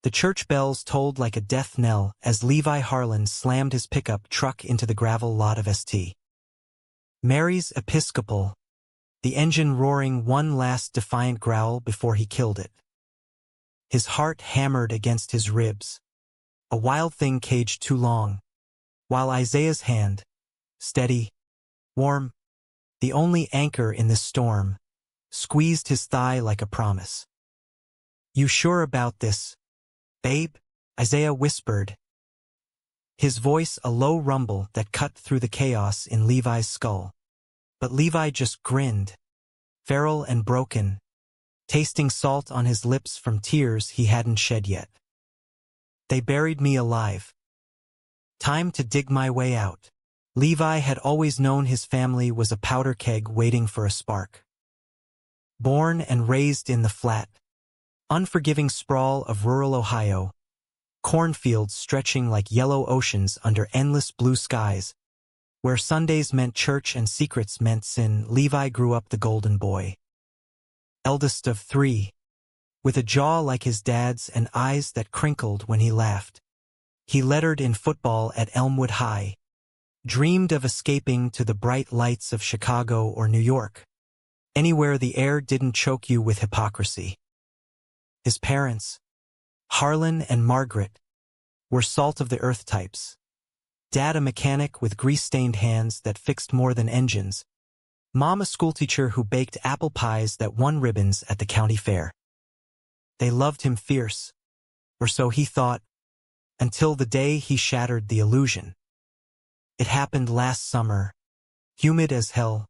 The church bells tolled like a death knell as Levi Harlan slammed his pickup truck into the gravel lot of St. Mary's Episcopal, the engine roaring one last defiant growl before he killed it. His heart hammered against his ribs, a wild thing caged too long, while Isaiah's hand, steady, warm, the only anchor in this storm, squeezed his thigh like a promise. "You sure about this, babe?" Isaiah whispered, his voice a low rumble that cut through the chaos in Levi's skull. But Levi just grinned, feral and broken, tasting salt on his lips from tears he hadn't shed yet. "They buried me alive. Time to dig my way out." Levi had always known his family was a powder keg waiting for a spark. Born and raised in the flat, unforgiving sprawl of rural Ohio, cornfields stretching like yellow oceans under endless blue skies, where Sundays meant church and secrets meant sin, Levi grew up the golden boy. Eldest of three, with a jaw like his dad's and eyes that crinkled when he laughed. He lettered in football at Elmwood High, dreamed of escaping to the bright lights of Chicago or New York, anywhere the air didn't choke you with hypocrisy. His parents, Harlan and Margaret, were salt-of-the-earth types. Dad a mechanic with grease-stained hands that fixed more than engines. Mom a schoolteacher who baked apple pies that won ribbons at the county fair. They loved him fierce, or so he thought, until the day he shattered the illusion. It happened last summer, humid as hell,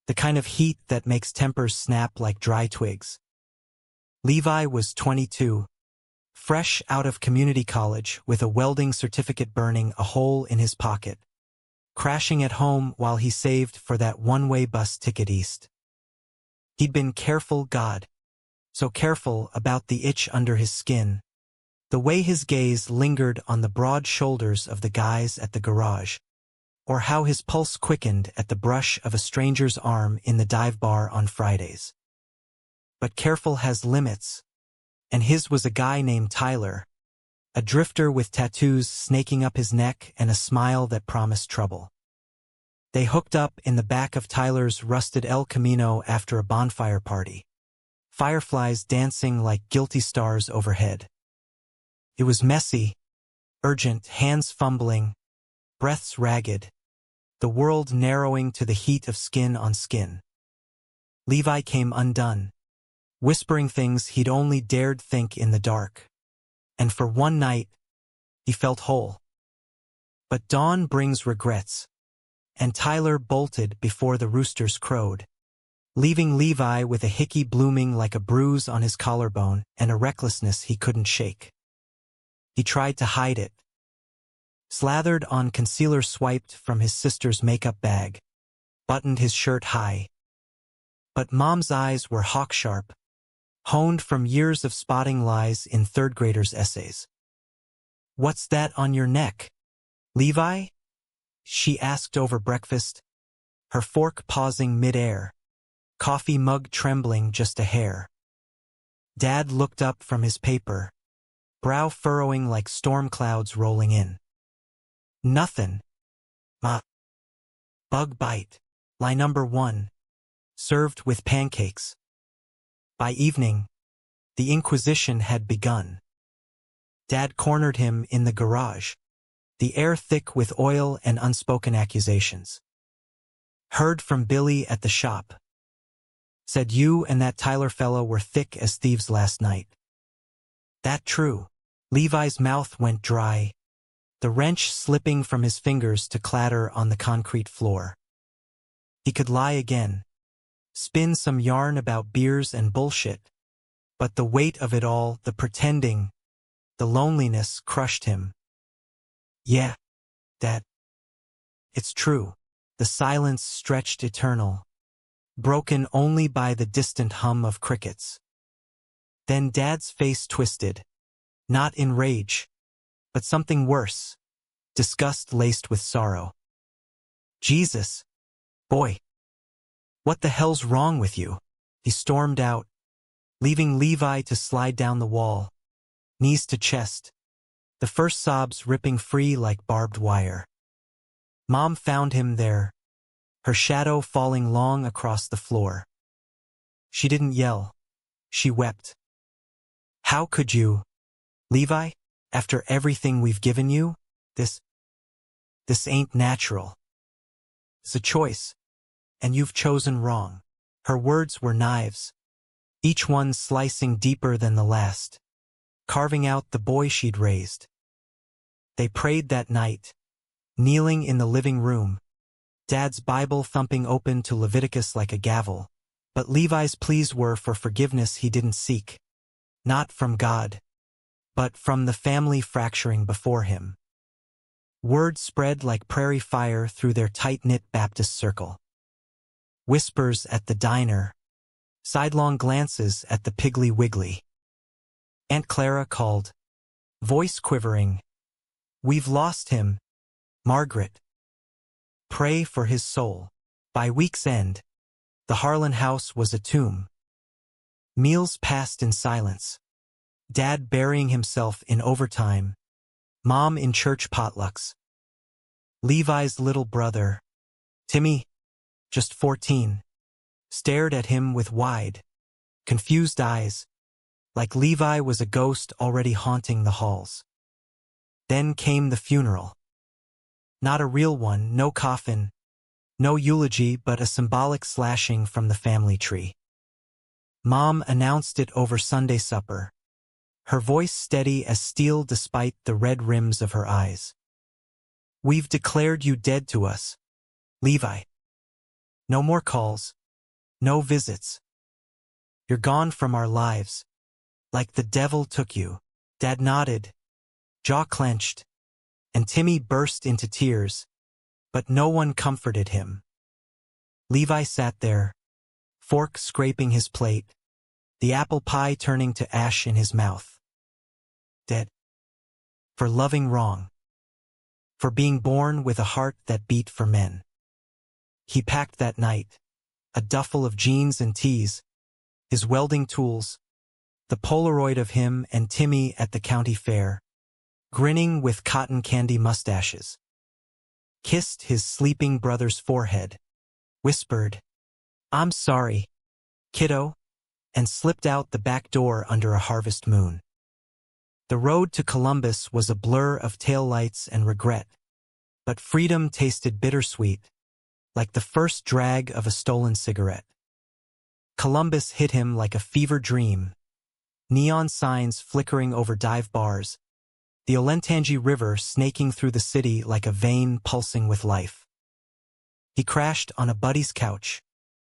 the kind of heat that makes tempers snap like dry twigs. Levi was 22, fresh out of community college with a welding certificate burning a hole in his pocket, crashing at home while he saved for that one-way bus ticket east. He'd been careful, God, so careful about the itch under his skin, the way his gaze lingered on the broad shoulders of the guys at the garage, or how his pulse quickened at the brush of a stranger's arm in the dive bar on Fridays. But careful has limits, and his was a guy named Tyler, a drifter with tattoos snaking up his neck and a smile that promised trouble. They hooked up in the back of Tyler's rusted El Camino after a bonfire party, fireflies dancing like guilty stars overhead. It was messy, urgent, hands fumbling, breaths ragged, the world narrowing to the heat of skin on skin. Levi came undone, whispering things he'd only dared think in the dark. And for one night, he felt whole. But dawn brings regrets, and Tyler bolted before the roosters crowed, leaving Levi with a hickey blooming like a bruise on his collarbone and a recklessness he couldn't shake. He tried to hide it, slathered on concealer swiped from his sister's makeup bag, buttoned his shirt high. But Mom's eyes were hawk-sharp, honed from years of spotting lies in third-graders' essays. "What's that on your neck, Levi?" she asked over breakfast, her fork pausing mid-air, coffee mug trembling just a hair. Dad looked up from his paper, brow furrowing like storm clouds rolling in. "Nothin', Ma." Bug bite, lie number 1, served with pancakes. By evening, the Inquisition had begun. Dad cornered him in the garage, the air thick with oil and unspoken accusations. "Heard from Billy at the shop. Said you and that Tyler fellow were thick as thieves last night." "That true?" Levi's mouth went dry, the wrench slipping from his fingers to clatter on the concrete floor. He could lie again, spin some yarn about beers and bullshit, but the weight of it all, the pretending, the loneliness crushed him. "Yeah, Dad. It's true." The silence stretched eternal, broken only by the distant hum of crickets. Then Dad's face twisted, not in rage, but something worse, disgust laced with sorrow. "Jesus, boy. What the hell's wrong with you?" He stormed out, leaving Levi to slide down the wall, knees to chest, the first sobs ripping free like barbed wire. Mom found him there, her shadow falling long across the floor. She didn't yell. She wept. How could you, Levi? After everything we've given you? This ain't natural. It's a choice, and you've chosen wrong. Her words were knives, each one slicing deeper than the last, carving out the boy she'd raised. They prayed that night, kneeling in the living room, Dad's Bible thumping open to Leviticus like a gavel, but Levi's pleas were for forgiveness he didn't seek, not from God, but from the family fracturing before him. Word spread like prairie fire through their tight-knit Baptist circle. Whispers at the diner, sidelong glances at the Piggly Wiggly. Aunt Clara called, voice quivering, "We've lost him, Margaret. Pray for his soul." By week's end, the Harlan house was a tomb. Meals passed in silence. Dad burying himself in overtime, Mom in church potlucks. Levi's little brother, Timmy, just 14, stared at him with wide, confused eyes, like Levi was a ghost already haunting the halls. Then came the funeral. Not a real one, no coffin, no eulogy, but a symbolic slashing from the family tree. Mom announced it over Sunday supper, her voice steady as steel despite the red rims of her eyes. "We've declared you dead to us, Levi. No more calls, no visits. You're gone from our lives, like the devil took you." Dad nodded, jaw clenched, and Timmy burst into tears, but no one comforted him. Levi sat there, fork scraping his plate, the apple pie turning to ash in his mouth. Dead. For loving wrong. For being born with a heart that beat for men. He packed that night, a duffel of jeans and tees, his welding tools, the Polaroid of him and Timmy at the county fair, grinning with cotton candy mustaches. Kissed his sleeping brother's forehead, whispered, "I'm sorry, kiddo," and slipped out the back door under a harvest moon. The road to Columbus was a blur of taillights and regret, but freedom tasted bittersweet, like the first drag of a stolen cigarette. Columbus hit him like a fever dream, neon signs flickering over dive bars, the Olentangy River snaking through the city like a vein pulsing with life. He crashed on a buddy's couch,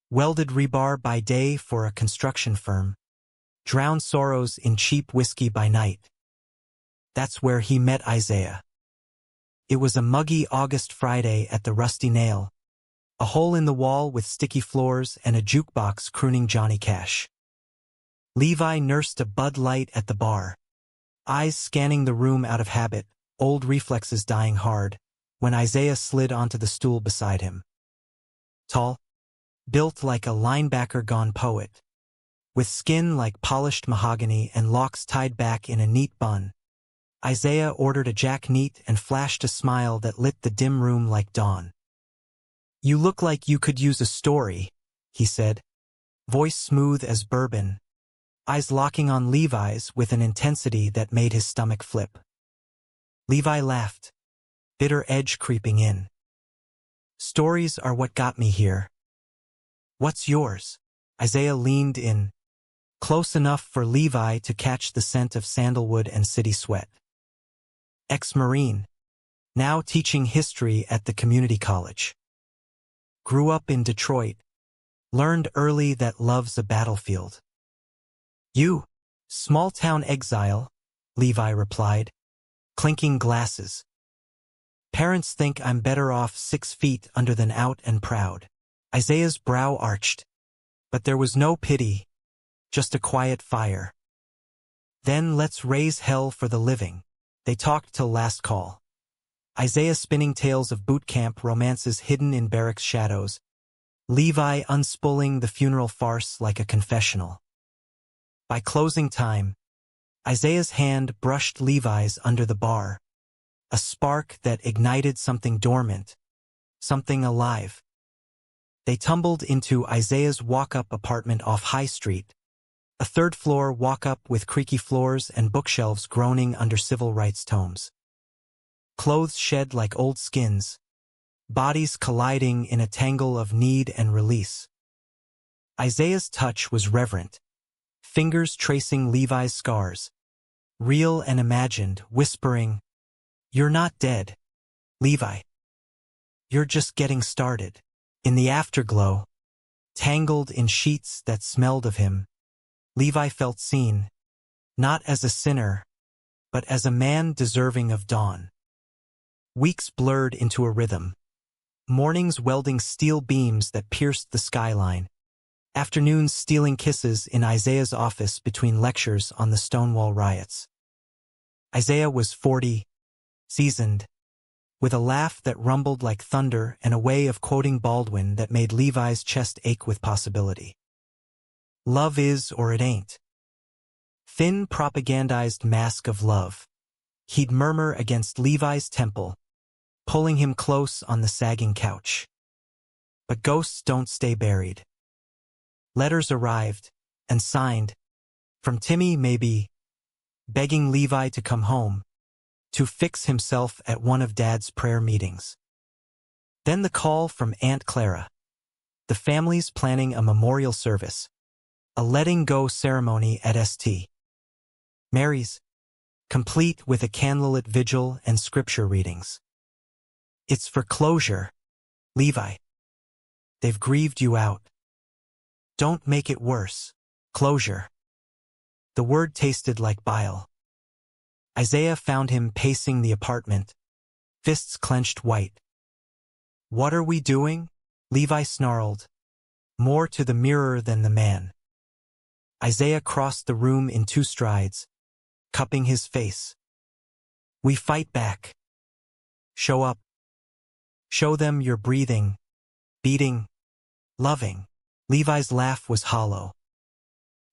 welded rebar by day for a construction firm, drowned sorrows in cheap whiskey by night. That's where he met Isaiah. It was a muggy August Friday at the Rusty Nail, a hole in the wall with sticky floors and a jukebox crooning Johnny Cash. Levi nursed a Bud Light at the bar, eyes scanning the room out of habit, old reflexes dying hard, when Isaiah slid onto the stool beside him. Tall, built like a linebacker gone poet, with skin like polished mahogany and locks tied back in a neat bun, Isaiah ordered a Jack Neat and flashed a smile that lit the dim room like dawn. "You look like you could use a story," he said, voice smooth as bourbon, eyes locking on Levi's with an intensity that made his stomach flip. Levi laughed, bitter edge creeping in. "Stories are what got me here. What's yours?" Isaiah leaned in, close enough for Levi to catch the scent of sandalwood and city sweat. Ex-Marine, now teaching history at the community college. Grew up in Detroit, learned early that love's a battlefield. "You, small-town exile," Levi replied, clinking glasses. "Parents think I'm better off 6 feet under than out and proud." Isaiah's brow arched, but there was no pity, just a quiet fire. "Then let's raise hell for the living." They talked till last call. Isaiah spinning tales of boot camp romances hidden in barracks shadows, Levi unspooling the funeral farce like a confessional. By closing time, Isaiah's hand brushed Levi's under the bar, a spark that ignited something dormant, something alive. They tumbled into Isaiah's walk-up apartment off High Street, a third-floor walk-up with creaky floors and bookshelves groaning under civil rights tomes. Clothes shed like old skins, bodies colliding in a tangle of need and release. Isaiah's touch was reverent, fingers tracing Levi's scars, real and imagined, whispering, "You're not dead, Levi. You're just getting started." In the afterglow, tangled in sheets that smelled of him, Levi felt seen, not as a sinner, but as a man deserving of dawn. Weeks blurred into a rhythm, mornings welding steel beams that pierced the skyline, afternoons stealing kisses in Isaiah's office between lectures on the Stonewall riots. Isaiah was 40, seasoned, with a laugh that rumbled like thunder and a way of quoting Baldwin that made Levi's chest ache with possibility. Love is or it ain't. Thin propagandized mask of love. He'd murmur against Levi's temple, pulling him close on the sagging couch. But ghosts don't stay buried. Letters arrived, and signed, from Timmy maybe, begging Levi to come home, to fix himself at one of Dad's prayer meetings. Then the call from Aunt Clara. The family's planning a memorial service, a letting-go ceremony at St. Mary's, complete with a candlelit vigil and scripture readings. It's for closure, Levi. They've grieved you out. Don't make it worse. Closure. The word tasted like bile. Isaiah found him pacing the apartment, fists clenched white. "What are we doing?" Levi snarled, more to the mirror than the man. Isaiah crossed the room in 2 strides, cupping his face. "We fight back. Show up. Show them you're breathing, beating, loving." Levi's laugh was hollow.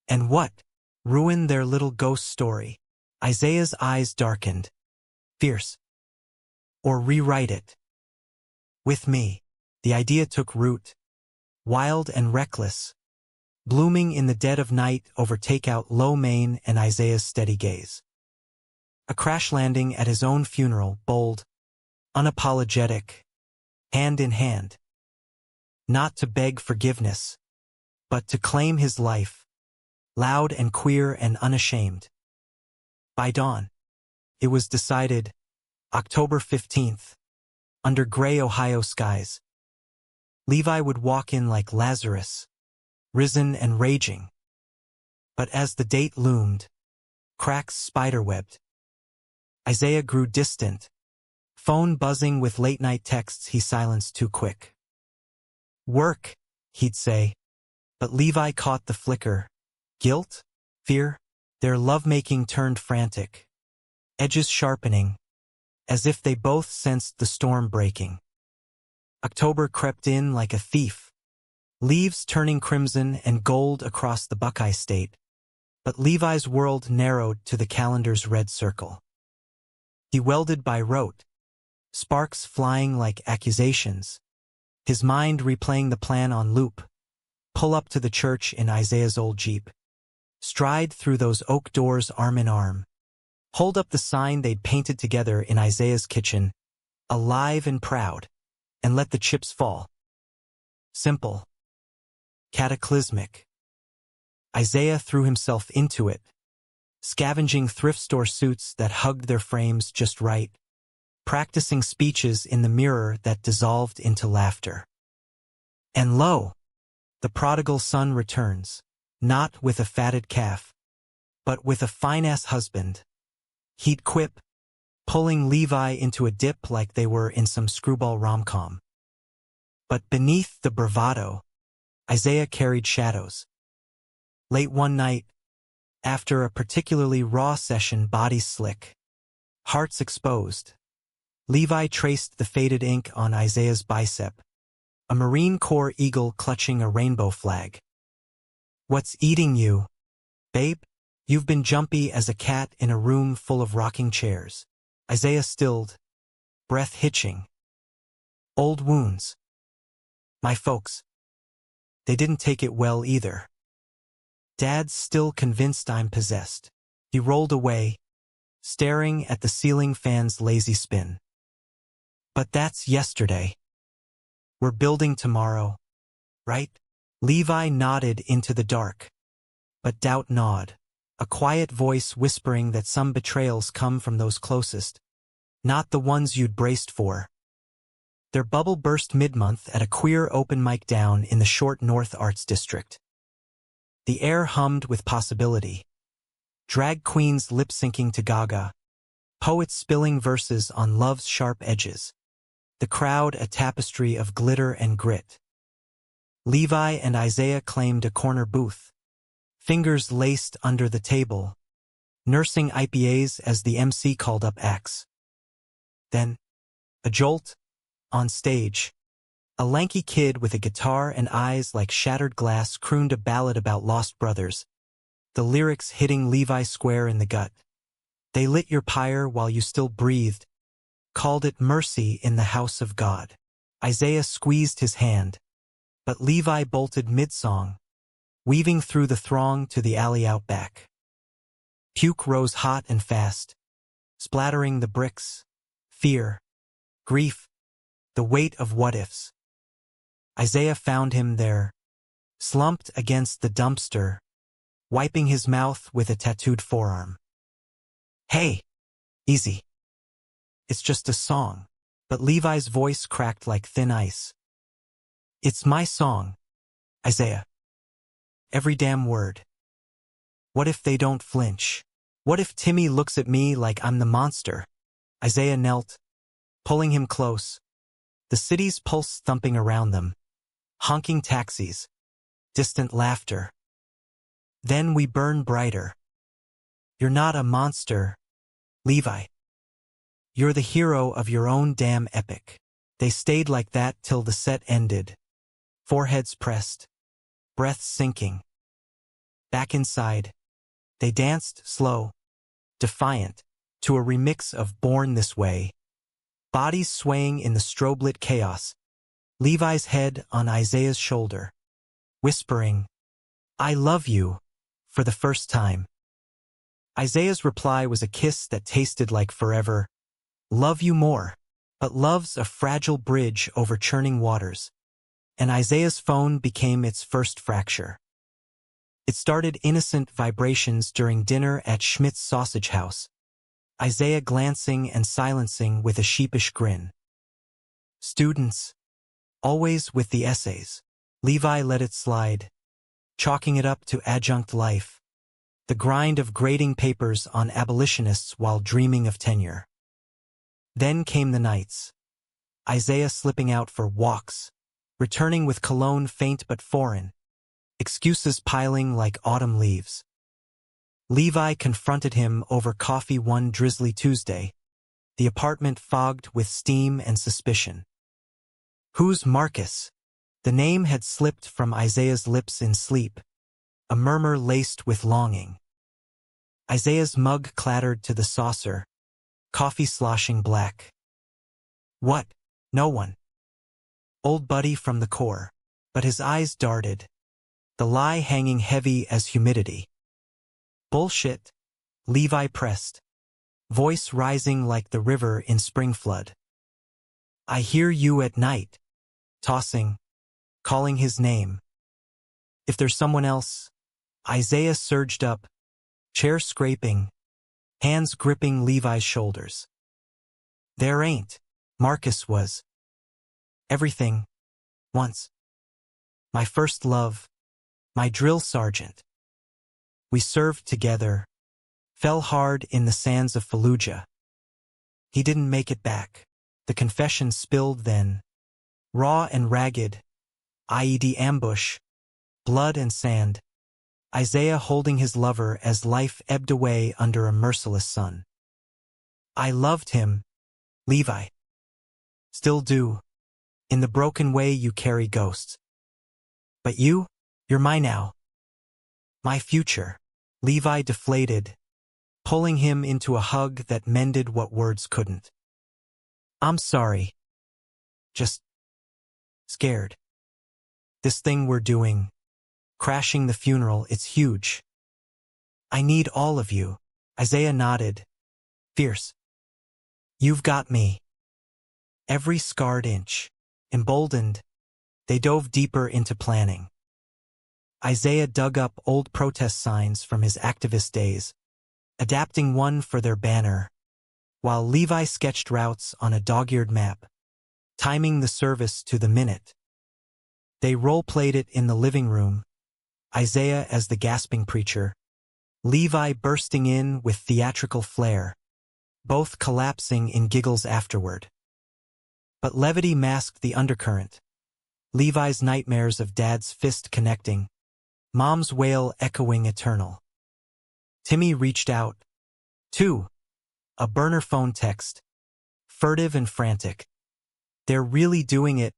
"And what? Ruin their little ghost story?" Isaiah's eyes darkened. "Fierce. Or rewrite it. With me." The idea took root, wild and reckless, blooming in the dead of night over takeout lo mein and Isaiah's steady gaze. A crash landing at his own funeral, bold, unapologetic, hand in hand. Not to beg forgiveness, but to claim his life, loud and queer and unashamed. By dawn, it was decided, October 15th, under gray Ohio skies. Levi would walk in like Lazarus, risen and raging. But as the date loomed, cracks spiderwebbed. Isaiah grew distant, phone buzzing with late-night texts he silenced too quick. "Work," he'd say, but Levi caught the flicker. Guilt? Fear? Their lovemaking turned frantic, edges sharpening, as if they both sensed the storm breaking. October crept in like a thief, leaves turning crimson and gold across the Buckeye State, but Levi's world narrowed to the calendar's red circle. He welded by rote, sparks flying like accusations, his mind replaying the plan on loop. Pull up to the church in Isaiah's old Jeep. Stride through those oak doors arm in arm. Hold up the sign they'd painted together in Isaiah's kitchen, alive and proud, and let the chips fall. Simple. Cataclysmic. Isaiah threw himself into it, scavenging thrift store suits that hugged their frames just right, practicing speeches in the mirror that dissolved into laughter. And lo, the prodigal son returns, not with a fatted calf, but with a fine-ass husband. He'd quip, pulling Levi into a dip like they were in some screwball rom-com. But beneath the bravado, Isaiah carried shadows. Late one night, after a particularly raw session, bodies slick, hearts exposed, Levi traced the faded ink on Isaiah's bicep, a Marine Corps eagle clutching a rainbow flag. "What's eating you, babe?" You've been jumpy as a cat in a room full of rocking chairs. Isaiah stilled, breath hitching. Old wounds. My folks. They didn't take it well either. Dad's still convinced I'm possessed. He rolled away, staring at the ceiling fan's lazy spin. But that's yesterday. We're building tomorrow, right? Levi nodded into the dark. But doubt gnawed, a quiet voice whispering that some betrayals come from those closest, not the ones you'd braced for. Their bubble burst mid-month at a queer open mic down in the short North Arts District. The air hummed with possibility. Drag queens lip-syncing to Gaga. Poets spilling verses on love's sharp edges. The crowd a tapestry of glitter and grit. Levi and Isaiah claimed a corner booth. Fingers laced under the table. Nursing IPAs as the MC called up acts. Then, a jolt. On stage, a lanky kid with a guitar and eyes like shattered glass crooned a ballad about lost brothers, the lyrics hitting Levi square in the gut. They lit your pyre while you still breathed, called it mercy in the house of God. Isaiah squeezed his hand, but Levi bolted mid-song, weaving through the throng to the alley out back. Puke rose hot and fast, splattering the bricks, fear, grief, the weight of what-ifs. Isaiah found him there, slumped against the dumpster, wiping his mouth with a tattooed forearm. Hey, easy. It's just a song, but Levi's voice cracked like thin ice. It's my song, Isaiah. Every damn word. What if they don't flinch? What if Timmy looks at me like I'm the monster? Isaiah knelt, pulling him close. The city's pulse thumping around them. Honking taxis. Distant laughter. Then we burn brighter. You're not a monster, Levi. You're the hero of your own damn epic. They stayed like that till the set ended. Foreheads pressed. Breaths sinking. Back inside, they danced slow, defiant, to a remix of Born This Way. Bodies swaying in the strobe-lit chaos, Levi's head on Isaiah's shoulder, whispering, I love you, for the first time. Isaiah's reply was a kiss that tasted like forever. Love you more, but love's a fragile bridge over churning waters, and Isaiah's phone became its first fracture. It started innocent vibrations during dinner at Schmidt's Sausage House, Isaiah glancing and silencing with a sheepish grin. Students, always with the essays. Levi let it slide, chalking it up to adjunct life, the grind of grading papers on abolitionists while dreaming of tenure. Then came the nights. Isaiah slipping out for walks, returning with cologne faint but foreign, excuses piling like autumn leaves. Levi confronted him over coffee one drizzly Tuesday, the apartment fogged with steam and suspicion. Who's Marcus? The name had slipped from Isaiah's lips in sleep, a murmur laced with longing. Isaiah's mug clattered to the saucer, coffee sloshing black. What? No one. Old buddy from the core, but his eyes darted, the lie hanging heavy as humidity. Bullshit, Levi pressed, voice rising like the river in spring flood. I hear you at night, tossing, calling his name. If there's someone else, Isaiah surged up, chair scraping, hands gripping Levi's shoulders. There ain't. Marcus was. Everything. Once. My first love. My drill sergeant. We served together, fell hard in the sands of Fallujah. He didn't make it back. The confession spilled then, raw and ragged, IED ambush, blood and sand, Isaiah holding his lover as life ebbed away under a merciless sun. I loved him, Levi. Still do, in the broken way you carry ghosts. But you're mine now. My future. Levi deflated, pulling him into a hug that mended what words couldn't. I'm sorry. Just scared. This thing we're doing, crashing the funeral, it's huge. I need all of you. Isaiah nodded. Fierce. You've got me. Every scarred inch. Emboldened, they dove deeper into planning. Isaiah dug up old protest signs from his activist days, adapting one for their banner, while Levi sketched routes on a dog-eared map, timing the service to the minute. They role-played it in the living room, Isaiah as the gasping preacher, Levi bursting in with theatrical flair, both collapsing in giggles afterward. But levity masked the undercurrent. Levi's nightmares of Dad's fist connecting, Mom's wail echoing eternal. Timmy reached out, too. A burner phone text, furtive and frantic. They're really doing it,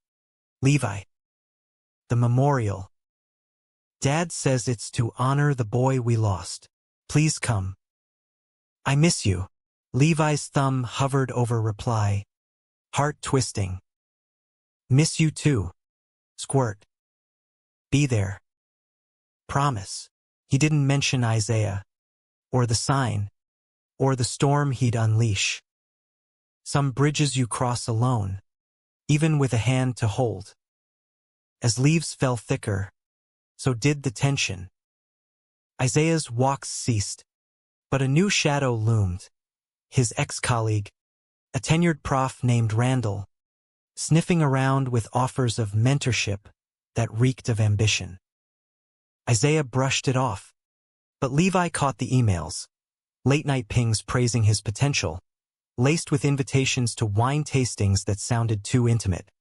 Levi. The memorial. Dad says it's to honor the boy we lost. Please come. I miss you. Levi's thumb hovered over reply, heart twisting. Miss you too. Squirt. Be there. Promise. He didn't mention Isaiah, or the sign, or the storm he'd unleash. Some bridges you cross alone, even with a hand to hold. As leaves fell thicker, so did the tension. Isaiah's walks ceased, but a new shadow loomed. His ex-colleague, a tenured prof named Randall, sniffing around with offers of mentorship that reeked of ambition. Isaiah brushed it off, but Levi caught the emails, late-night pings praising his potential, laced with invitations to wine tastings that sounded too intimate.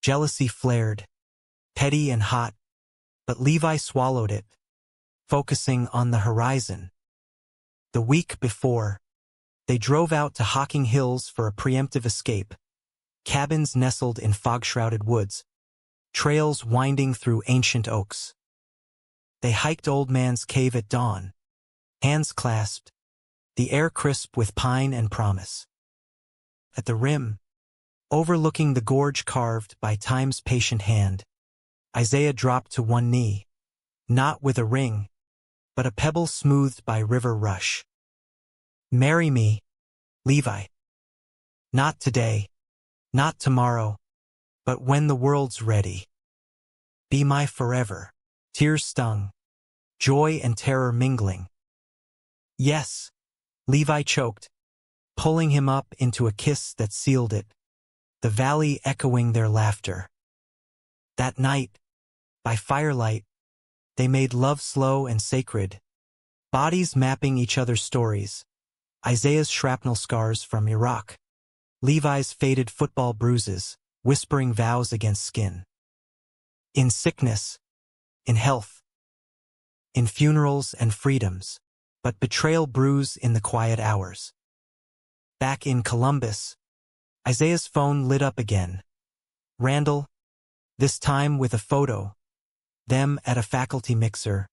Jealousy flared, petty and hot, but Levi swallowed it, focusing on the horizon. The week before, they drove out to Hocking Hills for a preemptive escape, cabins nestled in fog-shrouded woods, trails winding through ancient oaks. They hiked Old Man's Cave at dawn, hands clasped, the air crisp with pine and promise. At the rim, overlooking the gorge carved by time's patient hand, Isaiah dropped to one knee, not with a ring, but a pebble smoothed by river rush. Marry me, Levi. Not today, not tomorrow, but when the world's ready. Be my forever. Tears stung, joy and terror mingling. Yes, Levi choked, pulling him up into a kiss that sealed it, the valley echoing their laughter. That night, by firelight, they made love slow and sacred, bodies mapping each other's stories, Isaiah's shrapnel scars from Iraq, Levi's faded football bruises, whispering vows against skin. In sickness, in health, in funerals and freedoms, but betrayal brews in the quiet hours. Back in Columbus, Isaiah's phone lit up again. Randall, this time with a photo, them at a faculty mixer,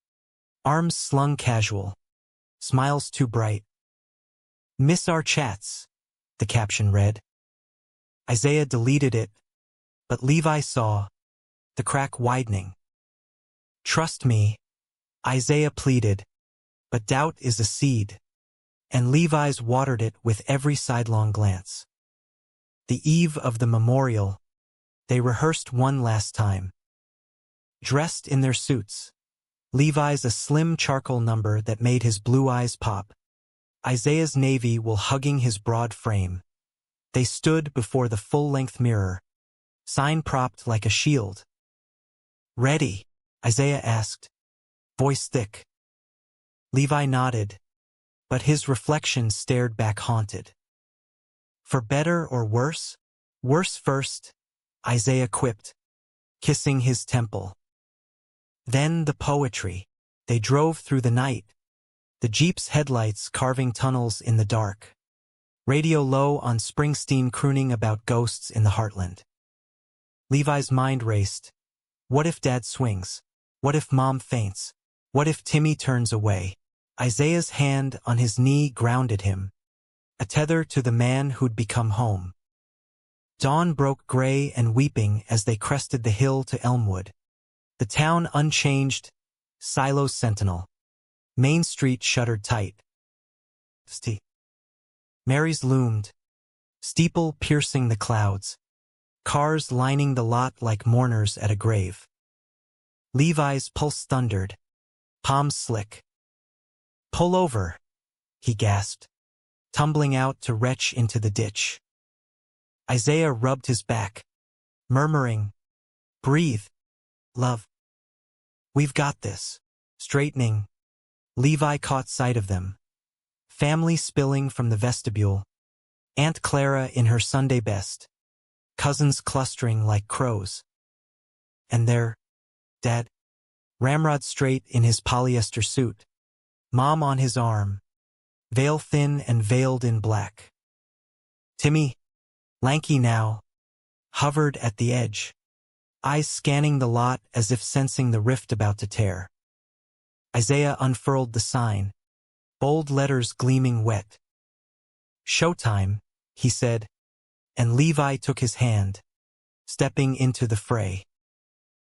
arms slung casual, smiles too bright. Miss our chats, the caption read. Isaiah deleted it, but Levi saw, the crack widening. Trust me, Isaiah pleaded, but doubt is a seed, and Levi's watered it with every sidelong glance. The eve of the memorial, they rehearsed one last time. Dressed in their suits, Levi's a slim charcoal number that made his blue eyes pop, Isaiah's navy wool hugging his broad frame. They stood before the full-length mirror, sign propped like a shield. Ready? Isaiah asked, voice thick. Levi nodded, but his reflection stared back haunted. For better or worse? Worse first, Isaiah quipped, kissing his temple. Then the poetry. They drove through the night, the Jeep's headlights carving tunnels in the dark. Radio low on Springsteen crooning about ghosts in the heartland. Levi's mind raced. What if Dad swings? What if Mom faints? What if Timmy turns away? Isaiah's hand on his knee grounded him, a tether to the man who'd become home. Dawn broke gray and weeping as they crested the hill to Elmwood. The town unchanged, silos sentinel. Main Street shuttered tight. Mary's loomed, steeple piercing the clouds, cars lining the lot like mourners at a grave. Levi's pulse thundered, palms slick. "Pull over," he gasped, tumbling out to retch into the ditch. Isaiah rubbed his back, murmuring, "Breathe, love. We've got this." Straightening, Levi caught sight of them. Family spilling from the vestibule, Aunt Clara in her Sunday best, cousins clustering like crows. And there, Dad, ramrod straight in his polyester suit, Mom on his arm, veil thin and veiled in black. Timmy, lanky now, hovered at the edge, eyes scanning the lot as if sensing the rift about to tear. Isaiah unfurled the sign, bold letters gleaming wet. "Showtime," he said, and Levi took his hand, stepping into the fray.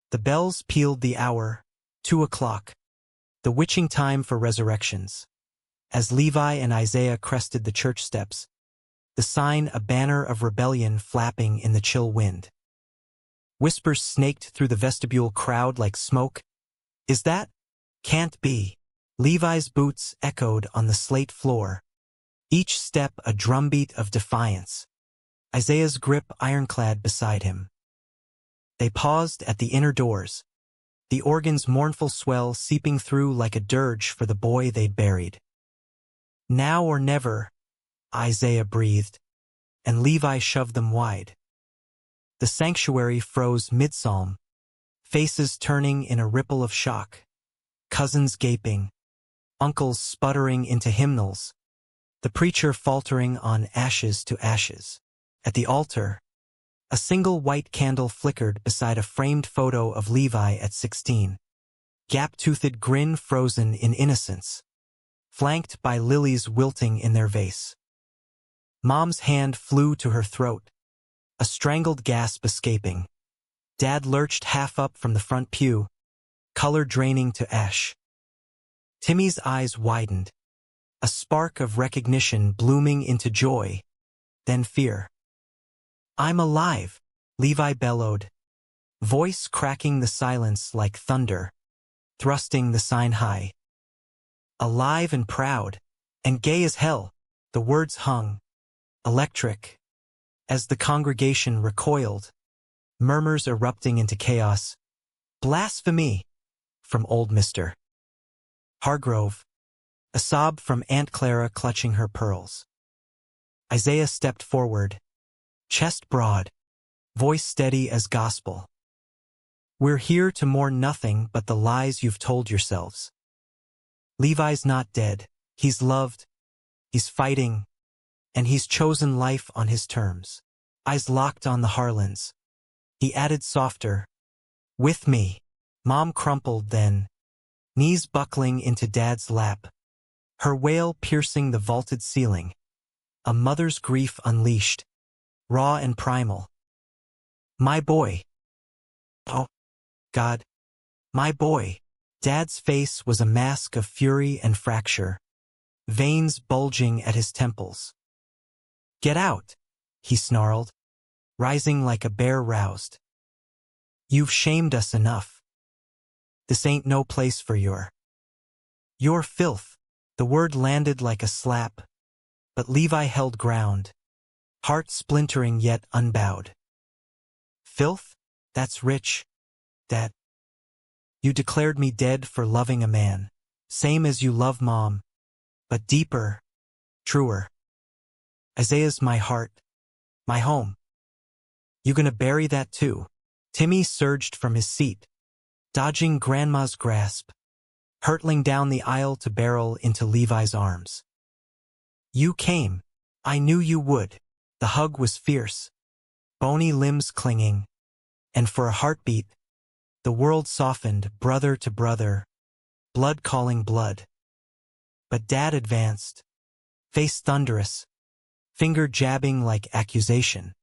The bells pealed the hour, 2:00, the witching time for resurrections. As Levi and Isaiah crested the church steps, the sign a banner of rebellion flapping in the chill wind. Whispers snaked through the vestibule crowd like smoke. "Is that? Can't be." Levi's boots echoed on the slate floor, each step a drumbeat of defiance. Isaiah's grip ironclad beside him. They paused at the inner doors, the organ's mournful swell seeping through like a dirge for the boy they'd buried. "Now or never," Isaiah breathed, and Levi shoved them wide. The sanctuary froze mid-psalm, faces turning in a ripple of shock, cousins gaping, uncles sputtering into hymnals, the preacher faltering on ashes to ashes. At the altar, a single white candle flickered beside a framed photo of Levi at 16, gap-toothed grin frozen in innocence, flanked by lilies wilting in their vase. Mom's hand flew to her throat, a strangled gasp escaping. Dad lurched half up from the front pew, color draining to ash. Timmy's eyes widened, a spark of recognition blooming into joy, then fear. "I'm alive," Levi bellowed, voice cracking the silence like thunder, thrusting the sign high. "Alive and proud, and gay as hell," the words hung, electric, as the congregation recoiled, murmurs erupting into chaos. "Blasphemy," from old Mr. Hargrove, a sob from Aunt Clara clutching her pearls. Isaiah stepped forward, chest broad, voice steady as gospel. "We're here to mourn nothing but the lies you've told yourselves. Levi's not dead, he's loved, he's fighting, and he's chosen life on his terms." Eyes locked on the Harlans. He added softer, "With me." Mom crumpled then, knees buckling into Dad's lap, her wail piercing the vaulted ceiling. A mother's grief unleashed, raw and primal. "My boy. Oh, God. My boy." Dad's face was a mask of fury and fracture, veins bulging at his temples. "Get out," he snarled, rising like a bear roused. "You've shamed us enough. This ain't no place for your filth." The word landed like a slap, but Levi held ground, heart splintering yet unbowed. "Filth? That's rich, Dad. You declared me dead for loving a man, same as you love Mom, but deeper, truer. Isaiah's my heart, my home. You gonna bury that too?" Timmy surged from his seat, dodging Grandma's grasp, hurtling down the aisle to barrel into Levi's arms. "You came. I knew you would." The hug was fierce, bony limbs clinging, and for a heartbeat, the world softened brother to brother, blood calling blood. But Dad advanced, face thunderous, finger jabbing like accusation.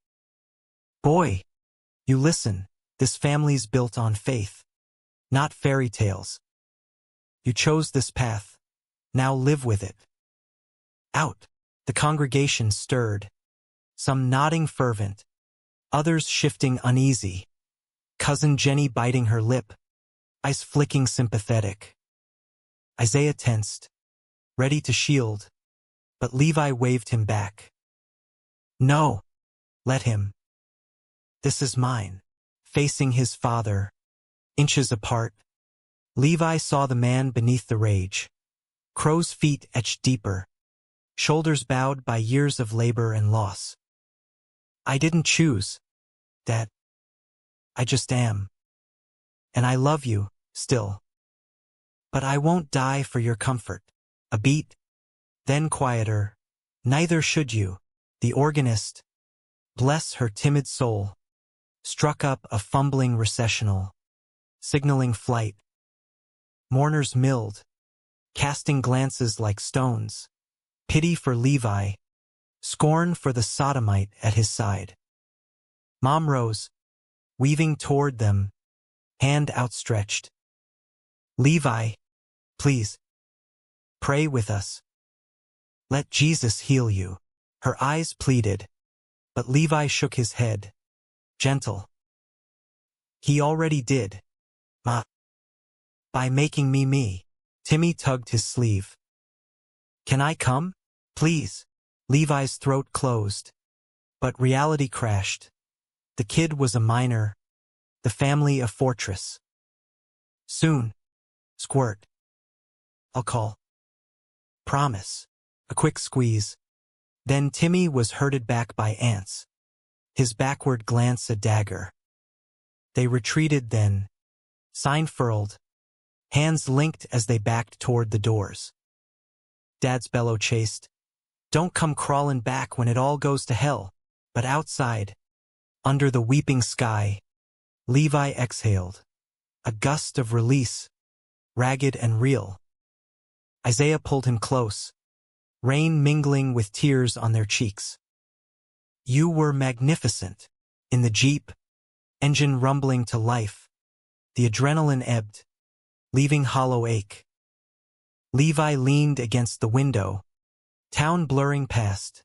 Boy, you listen, this family's built on faith, not fairy tales. You chose this path, now live with it. Out. The congregation stirred, some nodding fervent, others shifting uneasy. Cousin Jenny biting her lip, eyes flicking sympathetic. Isaiah tensed, ready to shield, but Levi waved him back. No, let him. This is mine. Facing his father, inches apart, Levi saw the man beneath the rage. Crow's feet etched deeper, shoulders bowed by years of labor and loss. I didn't choose, Dad. I just am. And I love you, still. But I won't die for your comfort. A beat, then quieter. Neither should you. The organist, bless her timid soul, struck up a fumbling recessional, signaling flight. Mourners milled, casting glances like stones, pity for Levi, scorn for the sodomite at his side. Mom rose, weaving toward them, hand outstretched. Levi, please, pray with us. Let Jesus heal you. Her eyes pleaded, but Levi shook his head, gentle. He already did, Ma. By making me me. Timmy tugged his sleeve. Can I come? Please. Levi's throat closed, but reality crashed. The kid was a minor, the family a fortress. Soon. Squirt. I'll call. Promise. A quick squeeze. Then Timmy was herded back by ants, his backward glance a dagger. They retreated then, sign furled, hands linked as they backed toward the doors. Dad's bellow chased, don't come crawling back when it all goes to hell. But outside, under the weeping sky, Levi exhaled, a gust of release, ragged and real. Isaiah pulled him close, rain mingling with tears on their cheeks. You were magnificent. In the Jeep, engine rumbling to life, the adrenaline ebbed, leaving hollow ache. Levi leaned against the window, town blurring past,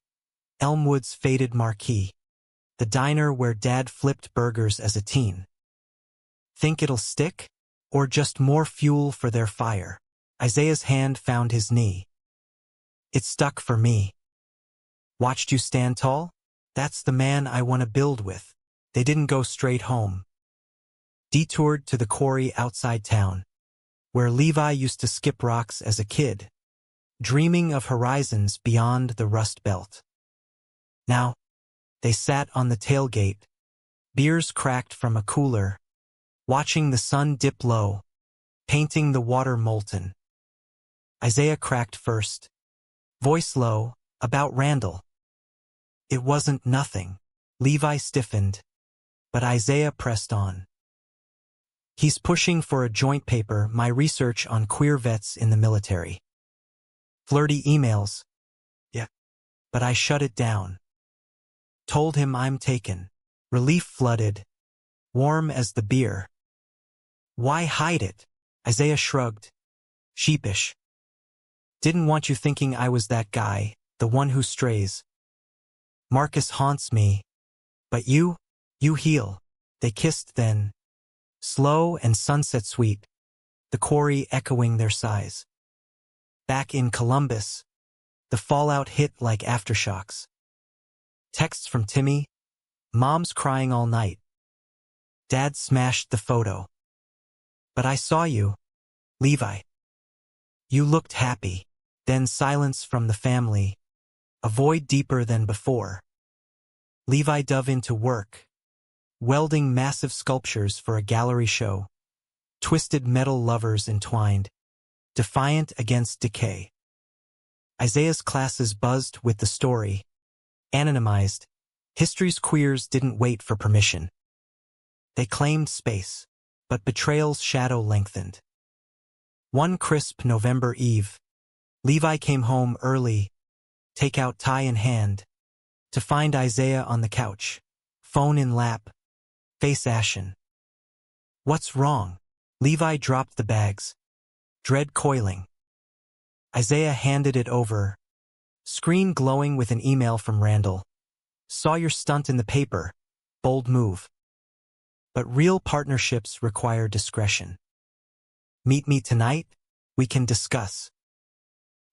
Elmwood's faded marquee, the diner where Dad flipped burgers as a teen. Think it'll stick? Or just more fuel for their fire? Isaiah's hand found his knee. It stuck for me. Watched you stand tall? That's the man I want to build with. They didn't go straight home. Detoured to the quarry outside town, where Levi used to skip rocks as a kid, dreaming of horizons beyond the Rust Belt. Now, they sat on the tailgate, beers cracked from a cooler, watching the sun dip low, painting the water molten. Isaiah cracked first, voice low, about Randall. It wasn't nothing. Levi stiffened, but Isaiah pressed on. He's pushing for a joint paper, my research on queer vets in the military. Flirty emails. Yeah. But I shut it down. Told him I'm taken. Relief flooded, warm as the beer. Why hide it? Isaiah shrugged, sheepish. Didn't want you thinking I was that guy, the one who strays. Marcus haunts me. But you heal. They kissed then, slow and sunset sweet, the quarry echoing their sighs. Back in Columbus, the fallout hit like aftershocks. Texts from Timmy, Mom's crying all night. Dad smashed the photo. But I saw you, Levi. You looked happy. Then silence from the family, a void deeper than before. Levi dove into work, welding massive sculptures for a gallery show, twisted metal lovers entwined, defiant against decay. Isaiah's classes buzzed with the story, anonymized. History's queers didn't wait for permission. They claimed space, but betrayal's shadow lengthened. One crisp November eve, Levi came home early, takeout tie in hand, to find Isaiah on the couch, phone in lap, face ashen. What's wrong? Levi dropped the bags, dread coiling. Isaiah handed it over, screen glowing with an email from Randall. Saw your stunt in the paper. Bold move. But real partnerships require discretion. Meet me tonight? We can discuss.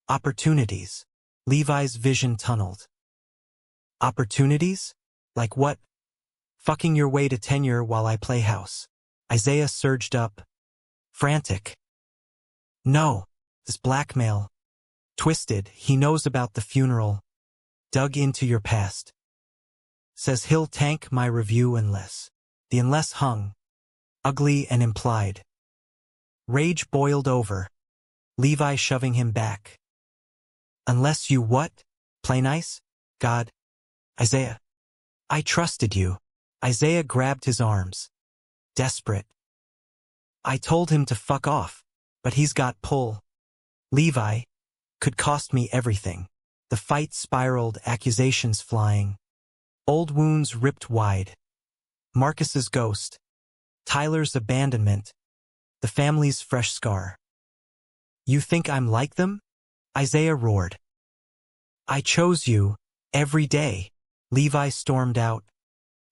Opportunities. Levi's vision tunneled. Opportunities? Like what? Fucking your way to tenure while I play house. Isaiah surged up, frantic. No, this blackmail. Twisted, he knows about the funeral. Dug into your past. Says he'll tank my review unless. The unless hung. Ugly and implied. Rage boiled over. Levi shoving him back. Unless you what? Play nice? God. Isaiah. I trusted you. Isaiah grabbed his arms. Desperate. I told him to fuck off, but he's got pull. Levi. Could cost me everything. The fight spiraled, accusations flying. Old wounds ripped wide. Marcus's ghost. Tyler's abandonment. The family's fresh scar. You think I'm like them? Isaiah roared. I chose you, every day. Levi stormed out,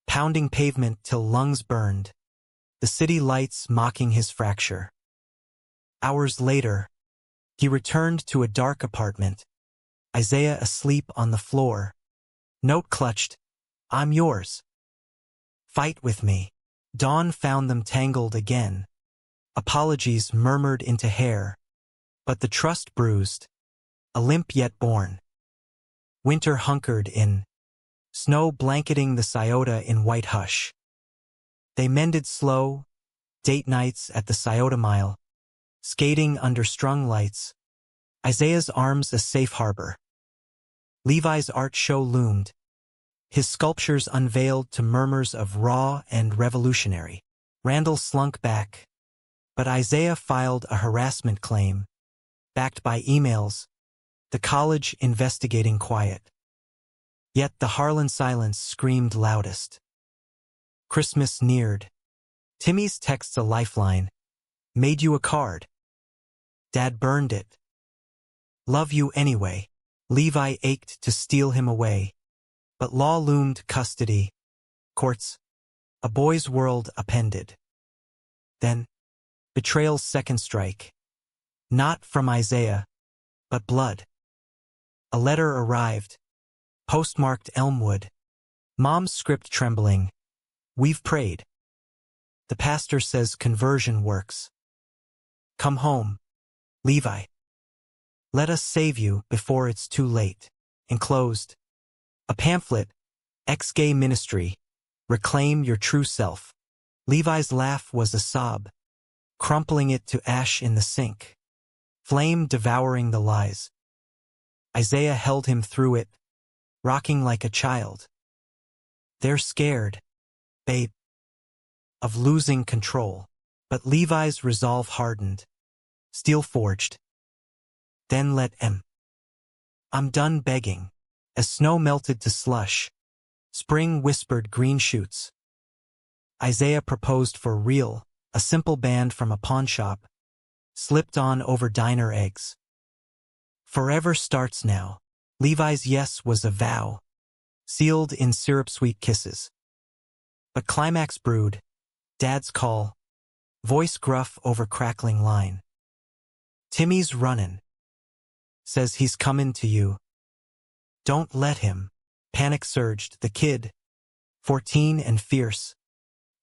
pounding pavement till lungs burned. The city lights mocking his fracture. Hours later, he returned to a dark apartment. Isaiah asleep on the floor. Note clutched. I'm yours. Fight with me. Dawn found them tangled again. Apologies murmured into hair. But the trust bruised. A limp yet born. Winter hunkered in. Snow blanketing the Scioto in white hush. They mended slow. Date nights at the Scioto Mile. Skating under strung lights. Isaiah's arms a safe harbor. Levi's art show loomed. His sculptures unveiled to murmurs of raw and revolutionary. Randall slunk back. But Isaiah filed a harassment claim. Backed by emails. The college investigating quiet. Yet the Harlan silence screamed loudest. Christmas neared. Timmy's texts a lifeline. Made you a card. Dad burned it. Love you anyway. Levi ached to steal him away. But law loomed custody. Courts. A boy's world appended. Then, betrayal's second strike. Not from Isaiah, but blood. A letter arrived. Postmarked Elmwood. Mom's script trembling. We've prayed. The pastor says conversion works. Come home, Levi. Let us save you before it's too late. Enclosed. A pamphlet. Ex-gay ministry. Reclaim your true self. Levi's laugh was a sob. Crumpling it to ash in the sink. Flame devouring the lies. Isaiah held him through it. Rocking like a child. They're scared, babe, of losing control. But Levi's resolve hardened. Steel forged. Then let em. I'm done begging. As snow melted to slush. Spring whispered green shoots. Isaiah proposed for real, a simple band from a pawn shop. Slipped on over diner eggs. Forever starts now. Levi's yes was a vow. Sealed in syrup-sweet kisses. But climax brewed. Dad's call. Voice gruff over crackling line. Timmy's runnin'. Says he's comin' to you. Don't let him. Panic surged. The kid. 14 and fierce.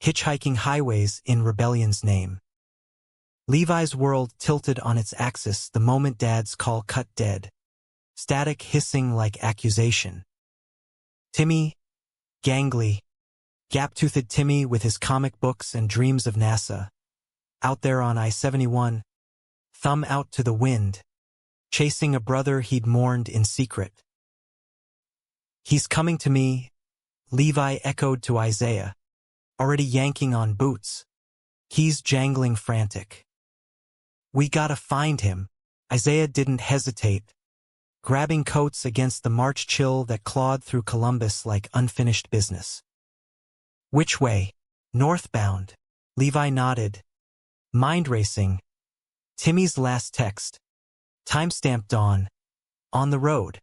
Hitchhiking highways in rebellion's name. Levi's world tilted on its axis the moment Dad's call cut dead. Static hissing like accusation. Timmy. Gangly. Gap-toothed Timmy with his comic books and dreams of NASA. Out there on I-71. Thumb out to the wind. Chasing a brother he'd mourned in secret. He's coming to me. Levi echoed to Isaiah. Already yanking on boots. Keys jangling frantic. We gotta find him. Isaiah didn't hesitate, grabbing coats against the March chill that clawed through Columbus like unfinished business. Which way? Northbound. Levi nodded. Mind racing. Timmy's last text. Timestamp dawn. On the road.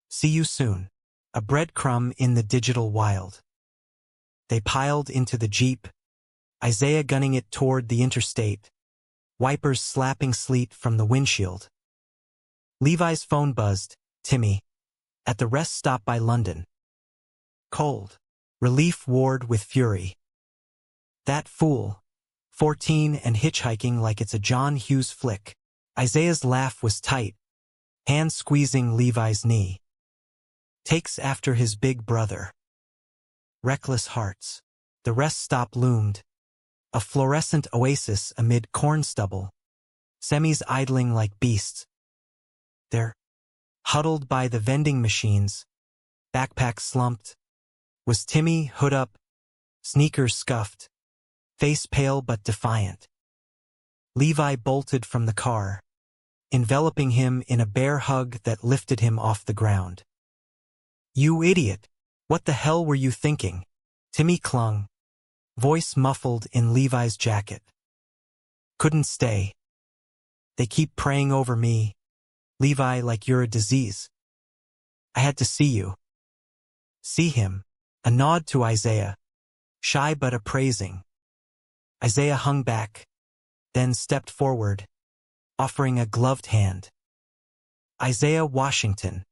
See you soon. A breadcrumb in the digital wild. They piled into the Jeep, Isaiah gunning it toward the interstate, wipers slapping sleet from the windshield. Levi's phone buzzed. Timmy. At the rest stop by London. Cold. Relief warred with fury. That fool. 14 and hitchhiking like it's a John Hughes flick. Isaiah's laugh was tight, hand squeezing Levi's knee. Takes after his big brother. Reckless hearts. The rest stop loomed. A fluorescent oasis amid corn stubble. Semis idling like beasts. There, huddled by the vending machines, backpack slumped, was Timmy, hood up, sneakers scuffed, face pale but defiant. Levi bolted from the car, enveloping him in a bear hug that lifted him off the ground. You idiot! What the hell were you thinking? Timmy clung, voice muffled in Levi's jacket. Couldn't stay. They keep praying over me, Levi, like you're a disease. I had to see you. See him. A nod to Isaiah. Shy but appraising. Isaiah hung back, then stepped forward, offering a gloved hand. Isaiah Washington.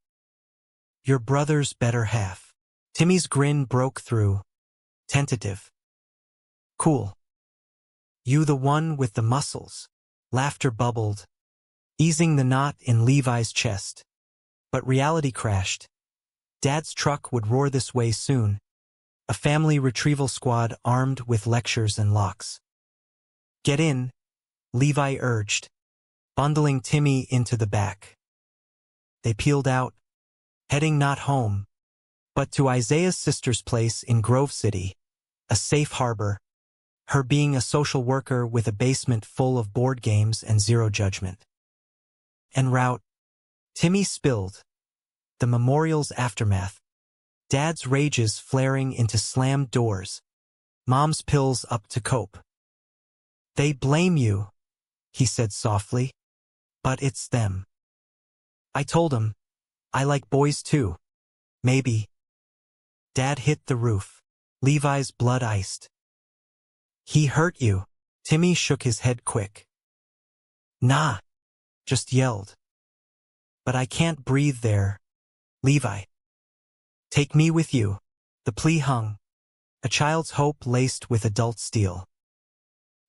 Your brother's better half. Timmy's grin broke through. Tentative. Cool. You the one with the muscles. Laughter bubbled, easing the knot in Levi's chest. But reality crashed. Dad's truck would roar this way soon. A family retrieval squad armed with lectures and locks. Get in, Levi urged, bundling Timmy into the back. They peeled out, heading not home, but to Isaiah's sister's place in Grove City, a safe harbor, her being a social worker with a basement full of board games and zero judgment. En route, Timmy spilled. The memorial's aftermath. Dad's rages flaring into slammed doors. Mom's pills up to cope. They blame you, he said softly. But it's them. I told him, I like boys too. Maybe. Dad hit the roof. Levi's blood iced. He hurt you. Timmy shook his head quick. Nah. Just yelled. But I can't breathe there. Levi. Take me with you. The plea hung. A child's hope laced with adult steel.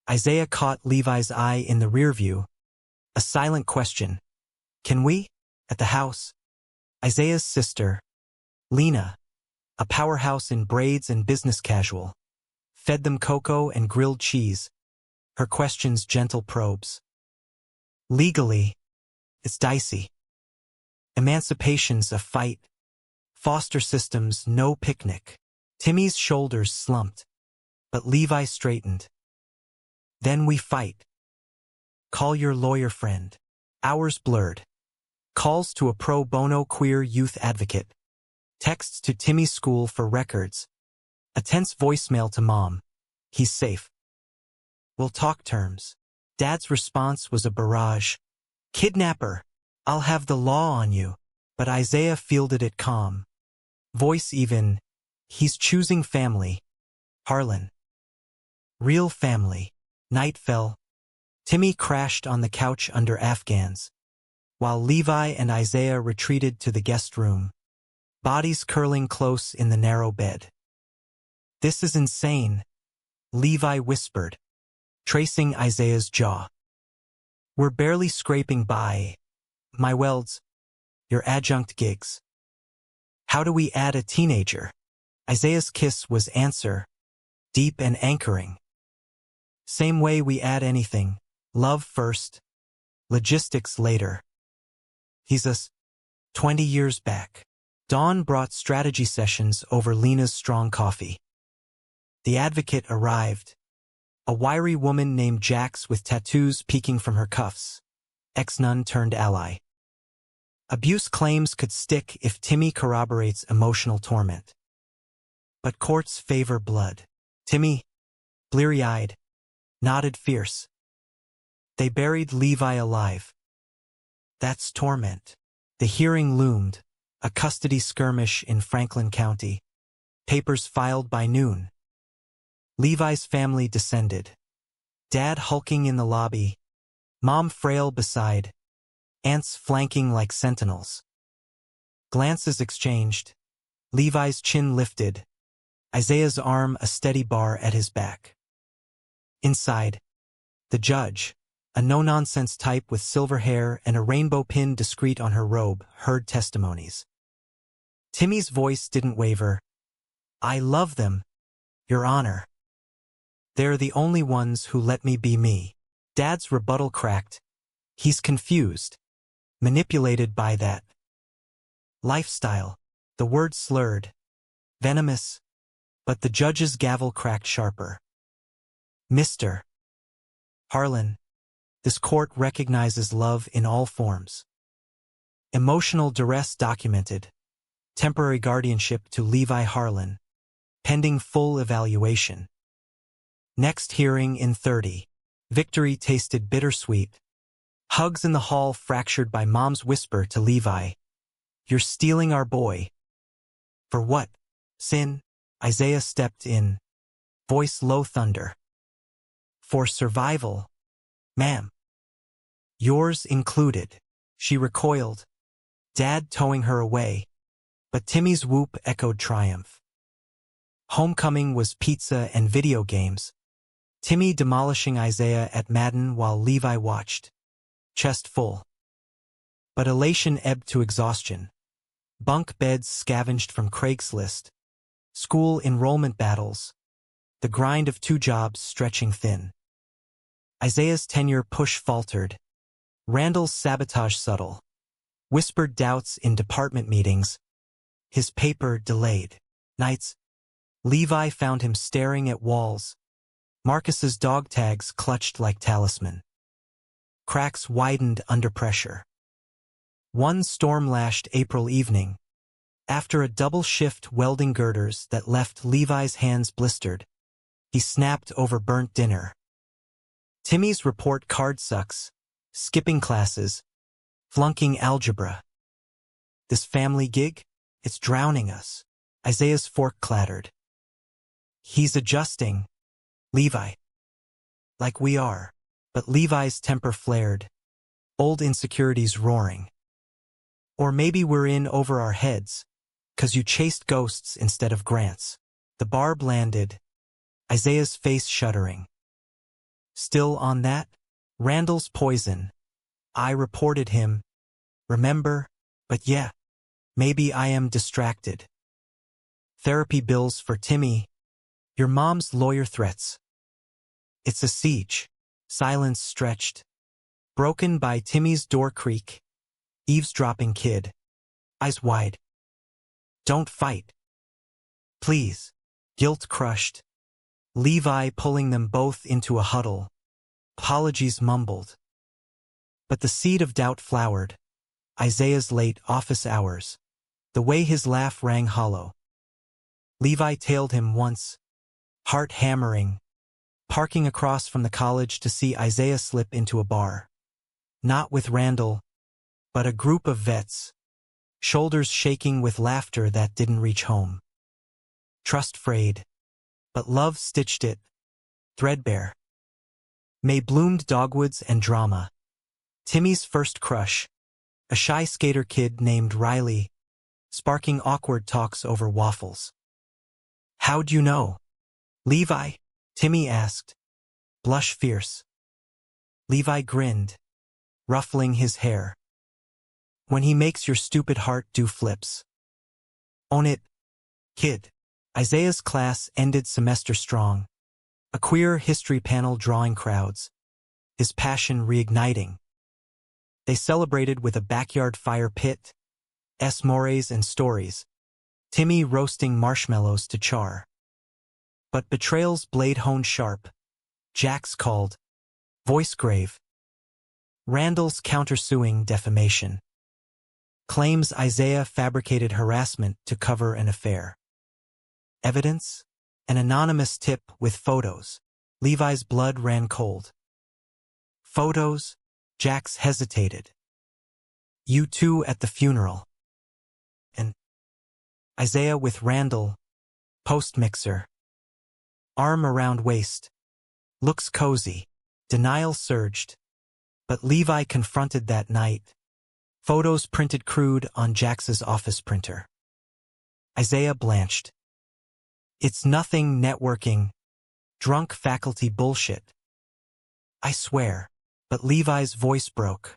Isaiah caught Levi's eye in the rear view. A silent question. Can we? At the house. Isaiah's sister, Lena, a powerhouse in braids and business casual, fed them cocoa and grilled cheese. Her questions gentle probes. Legally, it's dicey. Emancipation's a fight. Foster systems no picnic. Timmy's shoulders slumped, but Levi straightened. Then we fight. Call your lawyer friend. Hours blurred. Calls to a pro bono queer youth advocate. Texts to Timmy's school for records. A tense voicemail to Mom. He's safe. We'll talk terms. Dad's response was a barrage. Kidnapper. I'll have the law on you. But Isaiah fielded it calm. Voice even. He's choosing family. Harlan. Real family. Night fell. Timmy crashed on the couch under Afghans, while Levi and Isaiah retreated to the guest room, bodies curling close in the narrow bed. This is insane, Levi whispered, tracing Isaiah's jaw. We're barely scraping by. My welds, your adjunct gigs. How do we add a teenager? Isaiah's kiss was answer, deep and anchoring. Same way we add anything, love first, logistics later. He's us, 20 years back. Dawn brought strategy sessions over Lena's strong coffee. The advocate arrived, a wiry woman named Jax with tattoos peeking from her cuffs. ex-nun turned ally. Abuse claims could stick if Timmy corroborates emotional torment. But courts favor blood. Timmy, bleary-eyed, nodded fierce. They buried Levi alive. That's torment. The hearing loomed, a custody skirmish in Franklin County. Papers filed by noon. Levi's family descended. Dad hulking in the lobby, Mom frail beside, aunts flanking like sentinels. Glances exchanged, Levi's chin lifted, Isaiah's arm a steady bar at his back. Inside, the judge, a no-nonsense type with silver hair and a rainbow pin discreet on her robe, heard testimonies. Timmy's voice didn't waver. I love them, Your Honor. They're the only ones who let me be me. Dad's rebuttal cracked. He's confused, manipulated by that lifestyle. The word slurred, venomous, but the judge's gavel cracked sharper. Mr. Harlan, this court recognizes love in all forms. Emotional duress documented. Temporary guardianship to Levi Harlan. Pending full evaluation. Next hearing in 30. Victory tasted bittersweet. Hugs in the hall fractured by Mom's whisper to Levi. You're stealing our boy. For what? Sin? Isaiah stepped in. Voice low thunder. For survival, ma'am. Yours included. She recoiled, Dad towing her away. But Timmy's whoop echoed triumph. Homecoming was pizza and video games. Timmy demolishing Isaiah at Madden while Levi watched. Chest full. But elation ebbed to exhaustion. Bunk beds scavenged from Craigslist. School enrollment battles. The grind of 2 jobs stretching thin. Isaiah's tenure push faltered. Randall's sabotage subtle. Whispered doubts in department meetings. His paper delayed. Nights. Levi found him staring at walls. Marcus's dog tags clutched like talisman. Cracks widened under pressure. One storm-lashed April evening. After a double-shift welding girders that left Levi's hands blistered, he snapped over burnt dinner. Timmy's report card sucks, skipping classes, flunking algebra. This family gig? It's drowning us. Isaiah's fork clattered. He's adjusting. Levi. Like we are. But Levi's temper flared. Old insecurities roaring. Or maybe we're in over our heads, 'cause you chased ghosts instead of grants. The barb landed. Isaiah's face shuddering. Still on that? Randall's poison. I reported him. Remember? But yeah. Maybe I am distracted. Therapy bills for Timmy. Your mom's lawyer threats. It's a siege. Silence stretched. Broken by Timmy's door creak. Eavesdropping kid. Eyes wide. Don't fight. Please. Guilt crushed. Levi pulling them both into a huddle. Apologies mumbled. But the seed of doubt flowered. Isaiah's late office hours. The way his laugh rang hollow. Levi tailed him once, heart hammering, parking across from the college to see Isaiah slip into a bar. Not with Randall, but a group of vets, shoulders shaking with laughter that didn't reach home. Trust frayed, but love stitched it, threadbare. May bloomed dogwoods and drama. Timmy's first crush, a shy skater kid named Riley, sparking awkward talks over waffles. How'd you know? Levi? Timmy asked, blush fierce. Levi grinned, ruffling his hair. When he makes your stupid heart do flips. Own it, kid. Isaiah's class ended semester strong. A queer history panel drawing crowds, his passion reigniting. They celebrated with a backyard fire pit, mores and stories, Timmy roasting marshmallows to char. But betrayal's blade honed sharp. Jax called, voice grave. Randall's countersuing defamation. Claims Isaiah fabricated harassment to cover an affair. Evidence? An anonymous tip with photos. Levi's blood ran cold. Photos? Jax hesitated. You two at the funeral. And Isaiah with Randall, post-mixer. Arm around waist. Looks cozy. Denial surged. But Levi confronted that night. Photos printed crude on Jax's office printer. Isaiah blanched. It's nothing networking. Drunk faculty bullshit. I swear. But Levi's voice broke.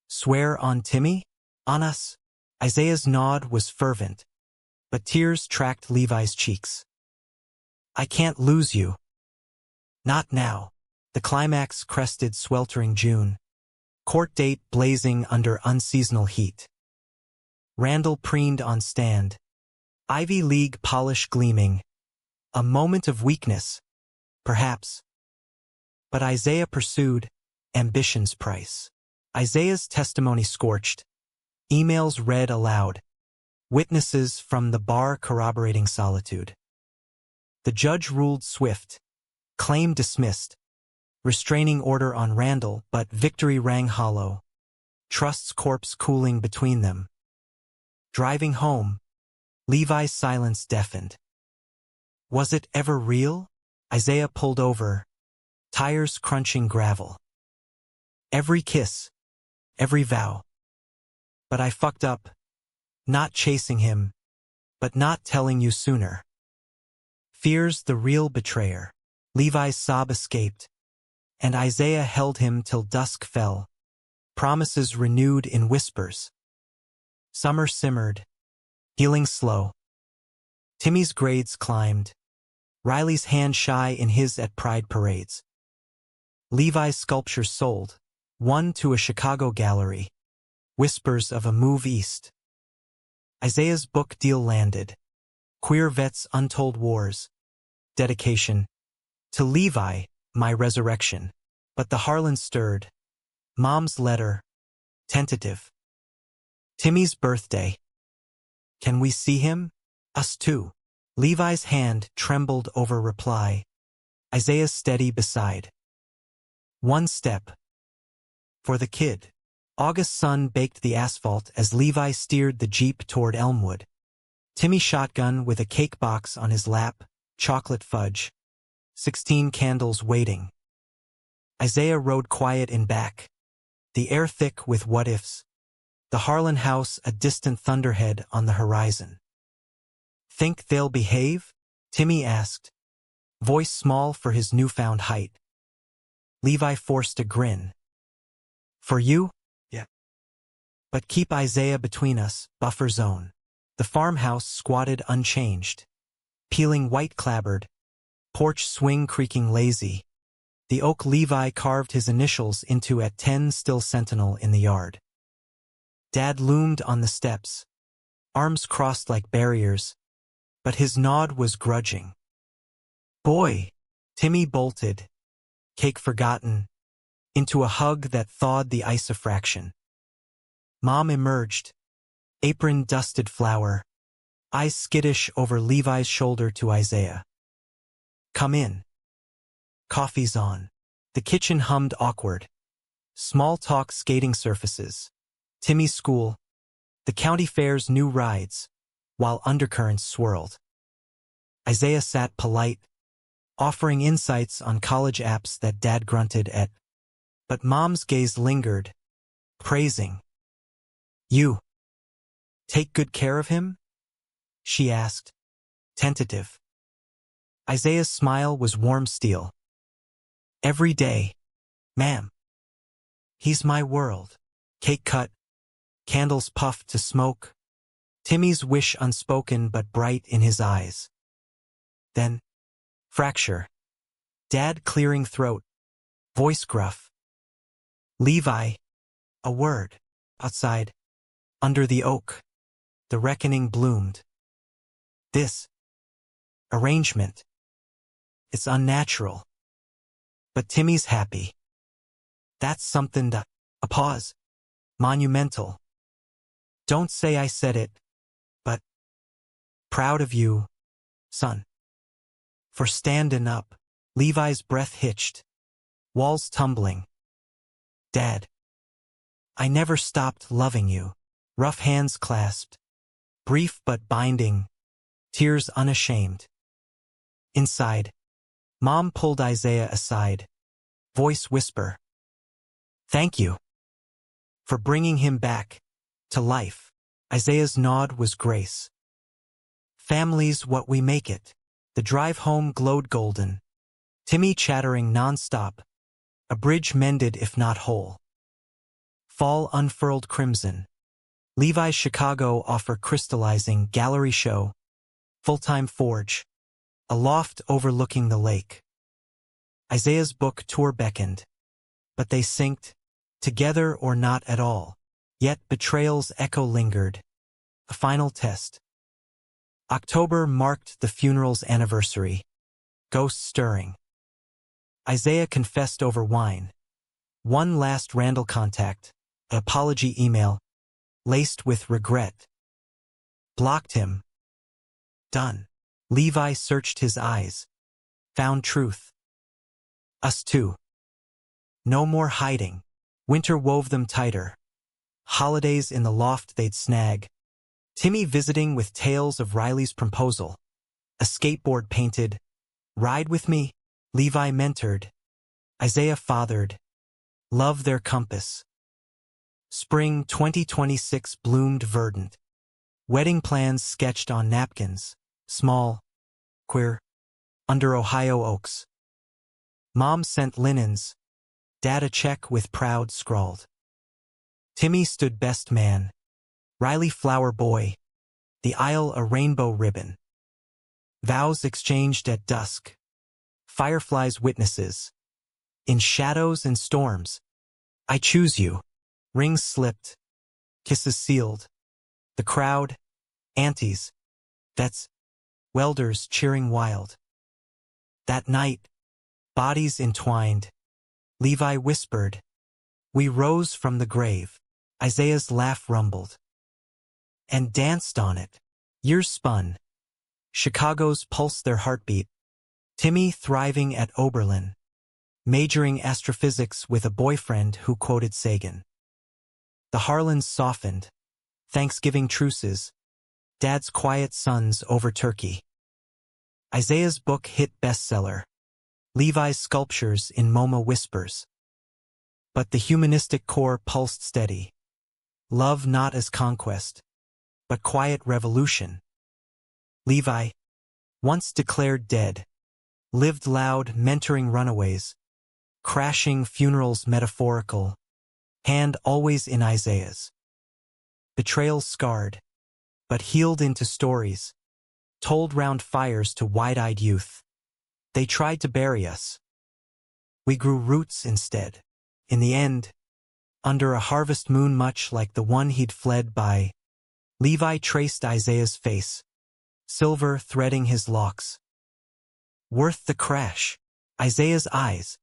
Swear on Timmy? On us? Isaiah's nod was fervent, but tears tracked Levi's cheeks. I can't lose you. Not now. The climax crested sweltering June. Court date blazing under unseasonal heat. Randall preened on stand. Ivy League polish gleaming. A moment of weakness, perhaps. But Isaiah pursued ambition's price. Isaiah's testimony scorched. Emails read aloud. Witnesses from the bar corroborating solitude. The judge ruled swift. Claim dismissed. Restraining order on Randall, but victory rang hollow. Trust's corpse cooling between them. Driving home, Levi's silence deafened. Was it ever real? Isaiah pulled over, tires crunching gravel. Every kiss, every vow. But I fucked up, not chasing him, but not telling you sooner. Fear's the real betrayer. Levi's sob escaped, and Isaiah held him till dusk fell, promises renewed in whispers. Summer simmered, healing slow. Timmy's grades climbed, Riley's hand shy in his at pride parades. Levi's sculpture sold, one to a Chicago gallery. Whispers of a move east. Isaiah's book deal landed. Queer Vet's Untold Wars. Dedication. To Levi, my resurrection. But the Harlan stirred. Mom's letter. Tentative. Timmy's birthday. Can we see him? Us too. Levi's hand trembled over reply. Isaiah's steady beside. One step. For the kid. August sun baked the asphalt as Levi steered the Jeep toward Elmwood. Timmy shotgun with a cake box on his lap, chocolate fudge. 16 candles waiting. Isaiah rode quiet in back. The air thick with what-ifs. The Harlan house a distant thunderhead on the horizon. Think they'll behave? Timmy asked. Voice small for his newfound height. Levi forced a grin. For you? Yeah. But keep Isaiah between us, buffer zone. The farmhouse squatted unchanged. Peeling white clabbered. Porch swing creaking lazy. The oak Levi carved his initials into at 10 still sentinel in the yard. Dad loomed on the steps. Arms crossed like barriers. But his nod was grudging. Boy! Timmy bolted. Cake forgotten. Into a hug that thawed the ice a fraction. Mom emerged. Apron dusted flour. Eyes skittish over Levi's shoulder to Isaiah. Come in. Coffee's on. The kitchen hummed awkward. Small talk skating surfaces. Timmy's school. The county fair's new rides. While undercurrents swirled. Isaiah sat polite, offering insights on college apps that Dad grunted at. But Mom's gaze lingered, praising. You take good care of him? She asked, tentative. Isaiah's smile was warm steel. Every day, ma'am. He's my world. Cake cut, candles puffed to smoke. Timmy's wish unspoken but bright in his eyes. Then, fracture. Dad clearing throat. Voice gruff. Levi. A word. Outside. Under the oak. The reckoning bloomed. This. Arrangement. It's unnatural. But Timmy's happy. That's something to... A pause. Monumental. Don't say I said it, but... Proud of you, son. For standing up. Levi's breath hitched. Walls tumbling. Dad. I never stopped loving you. Rough hands clasped. Brief but binding. Tears unashamed. Inside. Mom pulled Isaiah aside. Voice whisper. Thank you. For bringing him back. To life. Isaiah's nod was grace. Family's what we make it. The drive home glowed golden. Timmy chattering nonstop. A bridge mended if not whole. Fall unfurled crimson. Levi's Chicago offer crystallizing gallery show. Full-time forge. A loft overlooking the lake. Isaiah's book tour beckoned. But they synced. Together or not at all. Yet betrayal's echo lingered. A final test. October marked the funeral's anniversary. Ghosts stirring. Isaiah confessed over wine. One last Randall contact. An apology email. Laced with regret. Blocked him. Done. Levi searched his eyes. Found truth. Us too. No more hiding. Winter wove them tighter. Holidays in the loft they'd snag. Timmy visiting with tales of Riley's proposal. A skateboard painted. Ride with me. Levi mentored. Isaiah fathered. Love their compass. Spring 2026 bloomed verdant. Wedding plans sketched on napkins. Small. Queer. Under Ohio oaks. Mom sent linens. Dad a check with proud scrawled. Timmy stood best man. Riley flower boy. The aisle a rainbow ribbon. Vows exchanged at dusk. Fireflies witnesses. In shadows and storms. I choose you. Rings slipped. Kisses sealed. The crowd. Aunties. Vets. Welders cheering wild. That night. Bodies entwined. Levi whispered. We rose from the grave. Isaiah's laugh rumbled. And danced on it. Years spun. Chicago's pulsed their heartbeat. Timmy thriving at Oberlin. Majoring astrophysics with a boyfriend who quoted Sagan. The Harlans softened. Thanksgiving truces. Dad's quiet sons over turkey. Isaiah's book hit bestseller. Levi's sculptures in MoMA whispers. But the humanistic core pulsed steady. Love not as conquest, but quiet revolution. Levi, once declared dead, lived loud mentoring runaways, crashing funerals metaphorical, hand always in Isaiah's. Betrayal scarred, but healed into stories, told round fires to wide-eyed youth. They tried to bury us. We grew roots instead. In the end, under a harvest moon much like the one he'd fled by, Levi traced Isaiah's face, silver threading his locks. Worth the crash. Isaiah's eyes.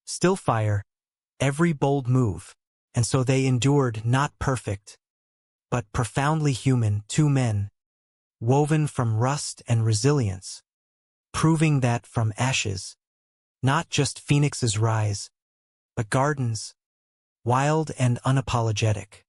Still fire, every bold move, and so they endured not perfect, but profoundly human, two men, woven from rust and resilience, proving that from ashes, not just phoenixes rise, but gardens, wild and unapologetic.